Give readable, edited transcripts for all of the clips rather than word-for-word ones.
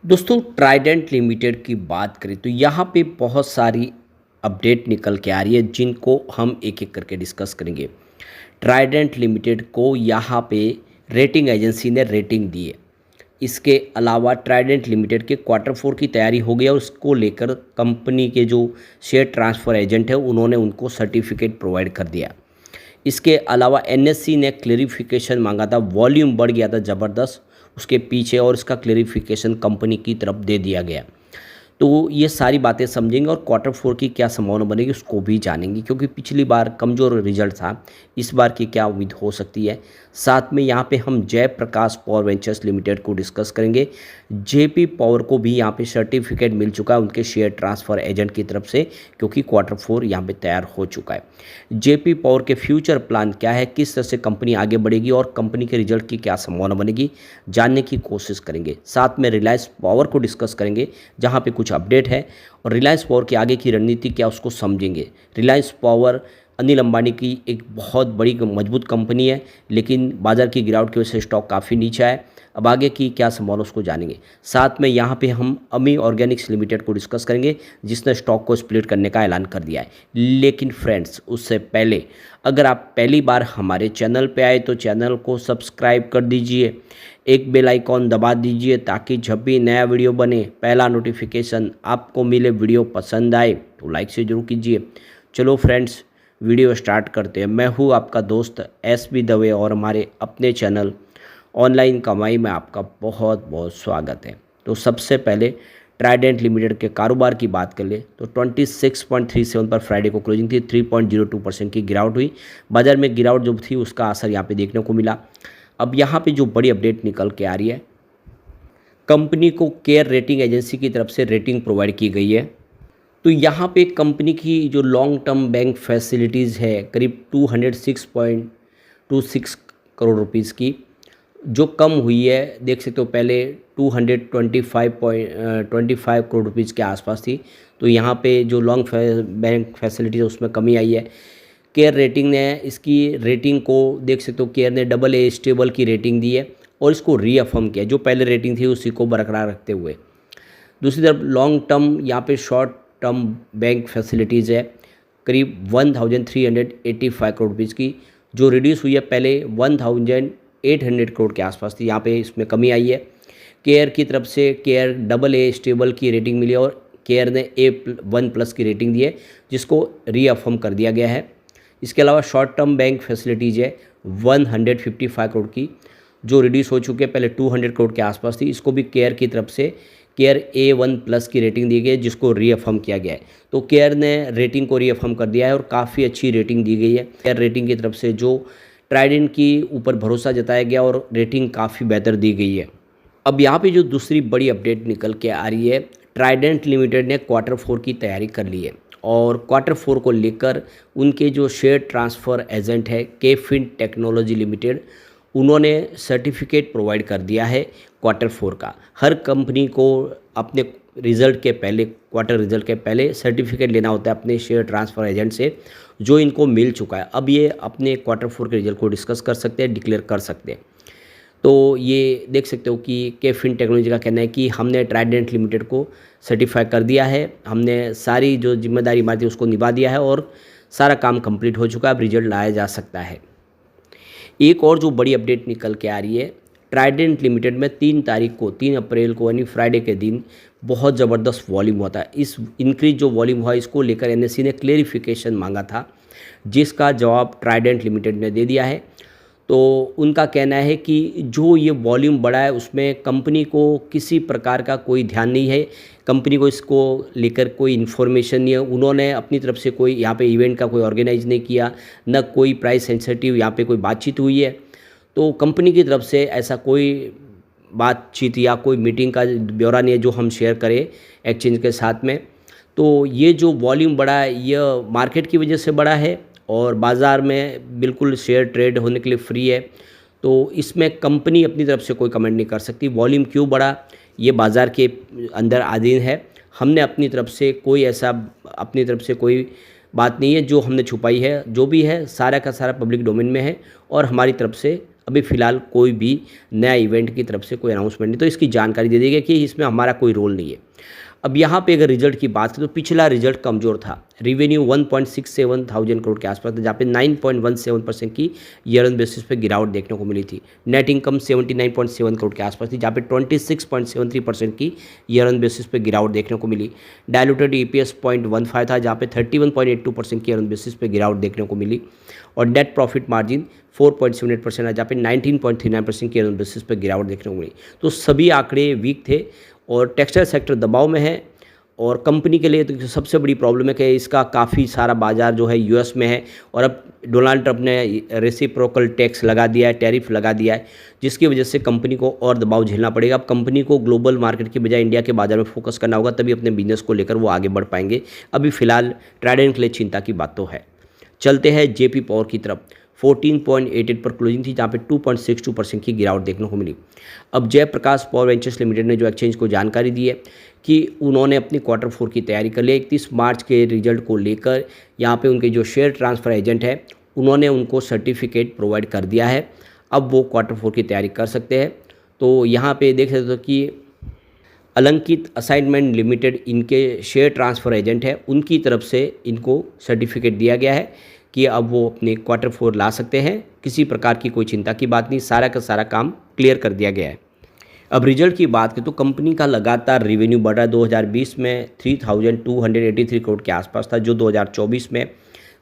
दोस्तों Trident limited की बात करें तो यहाँ पे बहुत सारी अपडेट निकल के आ रही है जिनको हम एक एक करके डिस्कस करेंगे। ट्राइडेंट लिमिटेड को यहाँ पे रेटिंग एजेंसी ने रेटिंग दी है। इसके अलावा ट्राइडेंट लिमिटेड के क्वार्टर फोर की तैयारी हो गई और उसको लेकर कंपनी के जो शेयर ट्रांसफ़र एजेंट है उन्होंने उनको सर्टिफिकेट प्रोवाइड कर दिया। इसके अलावा एनएससी ने क्लेरिफिकेशन मांगा था, वॉल्यूम बढ़ गया था ज़बरदस्त उसके पीछे और इसका क्लेरिफिकेशन कंपनी की तरफ दे दिया गया। तो ये सारी बातें समझेंगे और क्वार्टर फोर की क्या संभावना बनेगी उसको भी जानेंगे, क्योंकि पिछली बार कमज़ोर रिजल्ट था, इस बार की क्या उम्मीद हो सकती है। साथ में यहाँ पे हम जयप्रकाश पावर वेंचर्स लिमिटेड को डिस्कस करेंगे। जेपी पावर को भी यहाँ पे सर्टिफिकेट मिल चुका है उनके शेयर ट्रांसफ़र एजेंट की तरफ से, क्योंकि क्वार्टर फोर यहाँ पे तैयार हो चुका है। जेपी पावर के फ्यूचर प्लान क्या है, किस तरह से कंपनी आगे बढ़ेगी और कंपनी के रिजल्ट की क्या संभावना बनेगी, जानने की कोशिश करेंगे। साथ में रिलायंस पावर को डिस्कस करेंगे जहाँ पे कुछ अपडेट है और रिलायंस पावर की आगे की रणनीति क्या उसको समझेंगे। रिलायंस पावर अनिल अंबानी की एक बहुत बड़ी मजबूत कंपनी है, लेकिन बाज़ार की गिरावट की वजह से स्टॉक काफ़ी नीचा है। अब आगे की क्या संभावना उसको जानेंगे। साथ में यहाँ पे हम अमी ऑर्गेनिक्स लिमिटेड को डिस्कस करेंगे जिसने स्टॉक को स्प्लिट करने का ऐलान कर दिया है। लेकिन फ्रेंड्स उससे पहले अगर आप पहली बार हमारे चैनल पे आए तो चैनल को सब्सक्राइब कर दीजिए, एक बेल आइकॉन दबा दीजिए ताकि जब भी नया वीडियो बने पहला नोटिफिकेशन आपको मिले। वीडियो पसंद आए तो लाइक से जरूर कीजिए। चलो फ्रेंड्स वीडियो स्टार्ट करते हैं। मैं हूँ आपका दोस्त एसबी दवे और हमारे अपने चैनल ऑनलाइन कमाई में आपका बहुत बहुत स्वागत है। तो सबसे पहले ट्राइडेंट लिमिटेड के कारोबार की बात कर ले तो 26.37 पर फ्राइडे को क्लोजिंग थी। 3.02% की गिरावट हुई। बाजार में गिरावट जो थी उसका असर यहाँ पे देखने को मिला। अब यहाँ पे जो बड़ी अपडेट निकल के आ रही है, कंपनी को केयर रेटिंग एजेंसी की तरफ से रेटिंग प्रोवाइड की गई है। तो यहाँ पे कंपनी की जो लॉन्ग टर्म बैंक फैसिलिटीज़ है करीब 206.26 करोड़ रुपीज़ की, जो कम हुई है। देख सकते हो पहले 225 करोड़ रुपीज़ के आसपास थी। तो यहाँ पे जो लॉन्ग बैंक फैसिलिटी है उसमें कमी आई है। केयर रेटिंग ने इसकी रेटिंग को देख सकते हो, केयर ने AA स्टेबल की रेटिंग दी है और इसको रीअफर्म किया, जो पहले रेटिंग थी उसी को बरकरार रखते हुए। दूसरी तरफ लॉन्ग टर्म यहाँ पे शॉर्ट टर्म बैंक फैसिलिटीज़ है करीब 1385 करोड़ रुपीज़ की, जो रिड्यूस हुई है। पहले 1800 करोड़ के आसपास थी, यहाँ पे इसमें कमी आई है। केयर की तरफ से केयर AA स्टेबल की रेटिंग मिली और केयर ने A1+ की रेटिंग दी है, जिसको रीअफर्म कर दिया गया है। इसके अलावा शॉर्ट टर्म बैंक फैसिलिटीज़ है 155 करोड़ की, जो रिड्यूस हो चुके हैं, पहले 200 करोड़ के आसपास थी। इसको भी केयर की तरफ से केयर A1+ की रेटिंग दी गई है, जिसको रीअफर्म किया गया है। तो केयर ने रेटिंग को रीअफर्म कर दिया है और काफ़ी अच्छी रेटिंग दी गई है केयर रेटिंग की तरफ से, जो ट्राइडेंट की ऊपर भरोसा जताया गया और रेटिंग काफ़ी बेहतर दी गई है। अब यहाँ पे जो दूसरी बड़ी अपडेट निकल के आ रही है, ट्राइडेंट लिमिटेड ने क्वार्टर फोर की तैयारी कर ली है और क्वार्टर फोर को लेकर उनके जो शेयर ट्रांसफ़र एजेंट है केफिन टेक्नोलॉजी लिमिटेड, उन्होंने सर्टिफिकेट प्रोवाइड कर दिया है क्वार्टर फोर का। हर कंपनी को अपने रिज़ल्ट के पहले, क्वार्टर रिज़ल्ट के पहले सर्टिफिकेट लेना होता है अपने शेयर ट्रांसफ़र एजेंट से, जो इनको मिल चुका है। अब ये अपने क्वार्टर फोर के रिजल्ट को डिस्कस कर सकते हैं, डिक्लेयर कर सकते हैं। तो ये देख सकते हो कि केफिन टेक्नोलॉजी का कहना है कि हमने ट्राइडेंट लिमिटेड को सर्टिफाई कर दिया है, हमने सारी जो जिम्मेदारी हमारी थी उसको निभा दिया है और सारा काम कंप्लीट हो चुका है, अब रिजल्ट लाया जा सकता है। एक और जो बड़ी अपडेट निकल के आ रही है, ट्राइडेंट लिमिटेड में 3 अप्रैल को यानी फ्राइडे के दिन बहुत ज़बरदस्त वॉल्यूम हुआ था। इस इंक्रीज जो वॉल्यूम हुआ इसको लेकर एनएससी ने क्लेरिफिकेशन मांगा था, जिसका जवाब ट्राइडेंट लिमिटेड ने दे दिया है। तो उनका कहना है कि जो ये वॉल्यूम बढ़ा है उसमें कंपनी को किसी प्रकार का कोई ध्यान नहीं है, कंपनी को इसको लेकर कोई इन्फॉर्मेशन नहीं है। उन्होंने अपनी तरफ से कोई यहाँ पे इवेंट का कोई ऑर्गेनाइज नहीं किया, न कोई प्राइस सेंसिटिव यहाँ पे कोई बातचीत हुई है। तो कंपनी की तरफ से ऐसा कोई बातचीत या कोई मीटिंग का ब्यौरा नहीं है जो हम शेयर करें एक्सचेंज के साथ में। तो ये जो वॉल्यूम बढ़ा है यह मार्केट की वजह से बढ़ा है और बाज़ार में बिल्कुल शेयर ट्रेड होने के लिए फ्री है। तो इसमें कंपनी अपनी तरफ से कोई कमेंट नहीं कर सकती। वॉल्यूम क्यों बढ़ा ये बाज़ार के अंदर अधीन है। हमने अपनी तरफ से कोई ऐसा अपनी तरफ से कोई बात नहीं है जो हमने छुपाई है। जो भी है सारा का सारा पब्लिक डोमेन में है और हमारी तरफ से अभी फ़िलहाल कोई भी नया इवेंट की तरफ से कोई अनाउंसमेंट नहीं, तो इसकी जानकारी दे दी गई कि इसमें हमारा कोई रोल नहीं है। अब यहाँ पे अगर रिजल्ट की बात करें तो पिछला रिजल्ट कमज़ोर था। रेवेन्यू 1.67 थाउजेंड करोड़ के आसपास था, जहाँ पे 9.17% की ईयर ऑन बेसिस पे गिरावट देखने को मिली थी। नेट इनकम 79.7 करोड़ के आसपास थी, जहाँ पे 26.73% की ईयर ऑन बेसिस पे गिरावट देखने को मिली। डायलूटेड EPS 0.15 था, जहाँ पे 31.82% की ईयर ऑन बेसिस पे गिरावट देखने को मिली। और नेट प्रॉफिट मार्जिन 4.78% है, जहाँ पे 19.39% की ईयर ऑन बेसिस पे गिरावट देखने को मिली। तो सभी आंकड़े वीक थे और टेक्सटाइल सेक्टर दबाव में है। और कंपनी के लिए तो सबसे बड़ी प्रॉब्लम है कि इसका काफ़ी सारा बाज़ार जो है US में है, और अब डोनाल्ड ट्रंप ने रेसिप्रोकल टैक्स लगा दिया है, टैरिफ लगा दिया है, जिसकी वजह से कंपनी को और दबाव झेलना पड़ेगा। अब कंपनी को ग्लोबल मार्केट की बजाय इंडिया के बाज़ार में फोकस करना होगा, तभी अपने बिजनेस को लेकर वो आगे बढ़ पाएंगे। अभी फ़िलहाल ट्राइडेंट के लिए चिंता की बात तो है। चलते हैं JP पावर की तरफ। 14.88 पर क्लोजिंग थी, जहाँ पे 2.62% की गिरावट देखने को मिली। अब जयप्रकाश पावर वेंचर्स लिमिटेड ने जो एक्सचेंज को जानकारी दी है कि उन्होंने अपनी Q4 की तैयारी कर ली। 31 मार्च के रिजल्ट को लेकर यहाँ पे उनके जो शेयर ट्रांसफ़र एजेंट है उन्होंने उनको सर्टिफिकेट प्रोवाइड कर दिया है। अब वो Q4 की तैयारी कर सकते हैं। तो यहाँ पे देख सकते हो कि अलंकित असाइनमेंट लिमिटेड इनके शेयर ट्रांसफ़र एजेंट है, उनकी तरफ से इनको सर्टिफिकेट दिया गया है कि अब वो अपने Q4 ला सकते हैं। किसी प्रकार की कोई चिंता की बात नहीं, सारा का सारा काम क्लियर कर दिया गया है। अब रिजल्ट की बात करें तो कंपनी का लगातार रेवेन्यू बढ़ रहा है। 2020 में 3283 करोड़ के आसपास था, जो 2024 में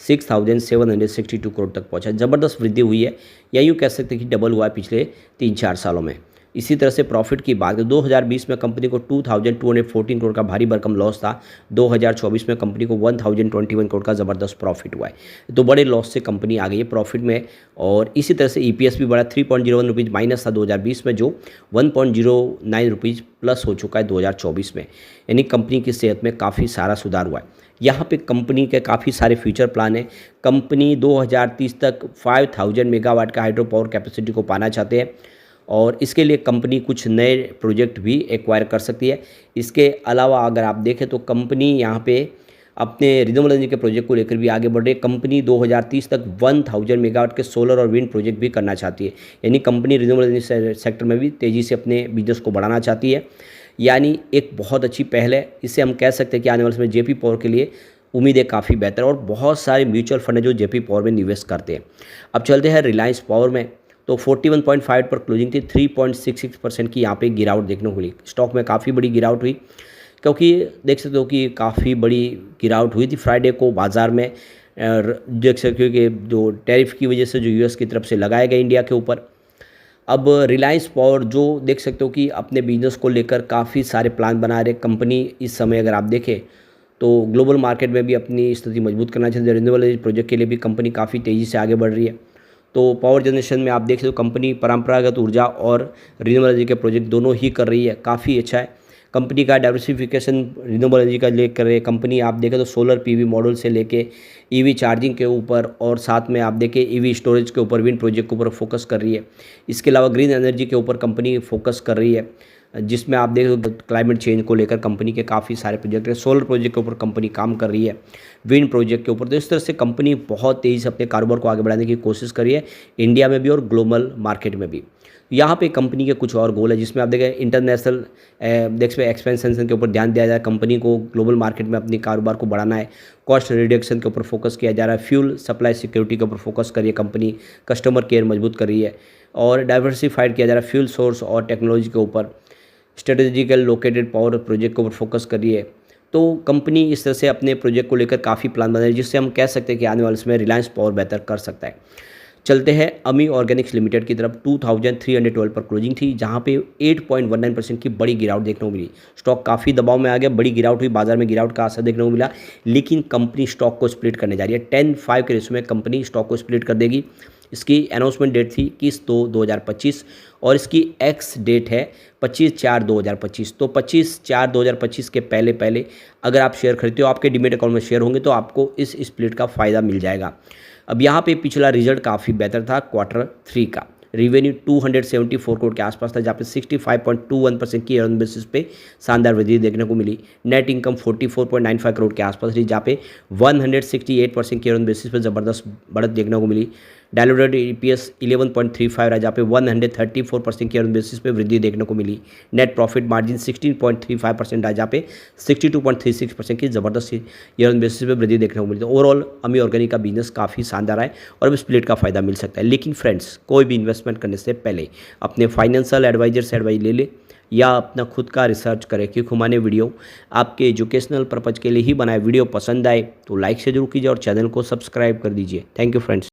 6762 करोड़ तक पहुंचा। ज़बरदस्त वृद्धि हुई है, या यूँ कह सकते हैं कि डबल हुआ है पिछले 3-4 सालों में। इसी तरह से प्रॉफिट की बात करें 2020 में कंपनी को 2214 करोड़ का भारी भरकम लॉस था। 2024 में कंपनी को 1021 करोड़ का ज़बरदस्त प्रॉफिट हुआ है। तो बड़े लॉस से कंपनी आ गई है प्रॉफिट में। और इसी तरह से EPS भी बढ़ा, 3.01 रुपीज़ माइनस था 2020 में, जो 1.09 रुपीज़ प्लस हो चुका है 2024 में। यानी कंपनी की सेहत में काफ़ी सारा सुधार हुआ है। यहाँ पे कंपनी के काफ़ी सारे फ्यूचर प्लान हैं। कंपनी 2030 तक 5000 मेगावाट का हाइड्रो पावर कैपेसिटी को पाना चाहते हैं, और इसके लिए कंपनी कुछ नए प्रोजेक्ट भी एक्वायर कर सकती है। इसके अलावा अगर आप देखें तो कंपनी यहाँ पे अपने रिन्यूएबल एनर्जी के प्रोजेक्ट को लेकर भी आगे बढ़ रही है। कंपनी 2030 तक 1000 मेगावाट के सोलर और विंड प्रोजेक्ट भी करना चाहती है। यानी कंपनी रिन्यूएबल एनर्जी सेक्टर में भी तेज़ी से अपने बिजनेस को बढ़ाना चाहती है। यानी एक बहुत अच्छी पहल है। इससे हम कह सकते हैं कि आने वाले समय JP पावर के लिए उम्मीदें काफ़ी बेहतर, और बहुत सारे म्यूचुअल फंड है जो JP पावर में निवेश करते हैं। अब चलते हैं रिलायंस पावर में। तो 41.5 पर क्लोजिंग थी, 3.66% की यहाँ पे गिरावट देखने को मिली। स्टॉक में काफ़ी बड़ी गिरावट हुई, क्योंकि देख सकते हो कि काफ़ी बड़ी गिरावट हुई थी फ्राइडे को बाज़ार में। देख सकते हो कि जो टैरिफ की वजह से जो US की तरफ से लगाए गए इंडिया के ऊपर। अब रिलायंस पावर जो देख सकते हो कि अपने बिजनेस को लेकर काफ़ी सारे प्लान बना रहे कंपनी। इस समय अगर आप देखें तो ग्लोबल मार्केट में भी अपनी स्थिति मजबूत करना चाहते हैं। रिन्यूएबल एनर्जी प्रोजेक्ट के लिए भी कंपनी काफ़ी तेज़ी से आगे बढ़ रही है। तो पावर जनरेशन में आप देख सकते हो कंपनी परंपरागत ऊर्जा और रिन्यूएबल एनर्जी के प्रोजेक्ट दोनों ही कर रही है, काफ़ी अच्छा है। कंपनी का डाइवर्सिफिकेशन रिन्यूएबल एनर्जी का लेकर रही है कंपनी। आप देखें तो सोलर PV मॉडल से लेके EV चार्जिंग के ऊपर, और साथ में आप देखें EV स्टोरेज के ऊपर, विंड प्रोजेक्ट के ऊपर फोकस कर रही है। इसके अलावा ग्रीन एनर्जी के ऊपर कंपनी फोकस कर रही है, जिसमें आप देखो क्लाइमेट चेंज को लेकर कंपनी के काफ़ी सारे प्रोजेक्ट हैं। सोलर प्रोजेक्ट के ऊपर कंपनी काम कर रही है, विंड प्रोजेक्ट के ऊपर। तो इस तरह से कंपनी बहुत तेज़ी से अपने कारोबार को आगे बढ़ाने की कोशिश कर रही है, इंडिया में भी और ग्लोबल मार्केट में भी। यहाँ पे कंपनी के कुछ और गोल है, जिसमें आप देखें इंटरनेशनल एक्सपेंशन के ऊपर ध्यान दिया जाए। कंपनी को ग्लोबल मार्केट में अपने कारोबार को बढ़ाना है। कॉस्ट रिडक्शन के ऊपर फोकस किया जा रहा है। फ्यूल सप्लाई सिक्योरिटी के ऊपर फोकस कर रही है कंपनी। कस्टमर केयर मजबूत कर रही है, और डाइवर्सिफाइड किया जा रहा है फ्यूल सोर्स और टेक्नोलॉजी के ऊपर। स्ट्रेटेजिकल लोकेटेड पावर प्रोजेक्ट के ऊपर फोकस कर रही है। तो कंपनी इस तरह से अपने प्रोजेक्ट को लेकर काफ़ी प्लान बना रही है, जिससे हम कह सकते हैं कि आने वाले समय रिलायंस पावर बेहतर कर सकता है। चलते हैं अमी ऑर्गेनिक्स लिमिटेड की तरफ। 2312 पर क्लोजिंग थी, जहां पे 8.19% की बड़ी गिरावट देखने को मिली। स्टॉक काफ़ी दबाव में आ गया, बड़ी गिरावट हुई, बाजार में गिरावट का असर देखने को मिला। लेकिन कंपनी स्टॉक को स्प्लिट करने जा रही है। 10-5 के रेशो में कंपनी स्टॉक को स्प्लिट कर देगी। इसकी अनाउंसमेंट डेट थी 21/2/2025, और इसकी एक्स डेट है 25/4/2025। तो 25/4/2025 के पहले पहले अगर आप शेयर खरीदते हो, आपके डीमेट अकाउंट में शेयर होंगे, तो आपको इस स्प्लिट का फ़ायदा मिल जाएगा। अब यहाँ पे पिछला रिजल्ट काफ़ी बेहतर था Q3 का। रेवेन्यू 274 करोड़ के आसपास था, जहाँ पे 65.21% की अर्न बेसिस पे शानदार वृद्धि देखने को मिली। नेट इनकम 44.95 करोड़ के आसपास थी, जहाँ पे 168% की अर्न बेसिस पे ज़बरदस्त बढ़त देखने को मिली। डायलूटेड EPS 11.35 रहा, जहाँ पे 134% की अर्न बेसिस पे वृद्धि देखने को मिली। नेट प्रॉफिट मार्जिन 16.35% रहा, जहाँ पे 62.36% की ज़बरदस्त ईयर ऑन बेसिस पे वृद्धि देखने को मिली। तो ओवरऑल अमी ऑर्गेनिक का बिजनेस काफ़ी शानदार है और अब स्प्लिट का फ़ायदा मिल सकता है। लेकिन फ्रेंड्स, कोई भी इन्वेस्टमेंट करने से पहले अपने फाइनेंशियल एडवाइजर से एडवाइस ले ले या अपना खुद का रिसर्च करें, क्योंकि हमारे वीडियो आपके एजुकेशनल पर्पज़ के लिए ही बनाए। वीडियो पसंद आए तो लाइक से जरूर कीजिए और चैनल को सब्सक्राइब कर दीजिए। Thank you friends.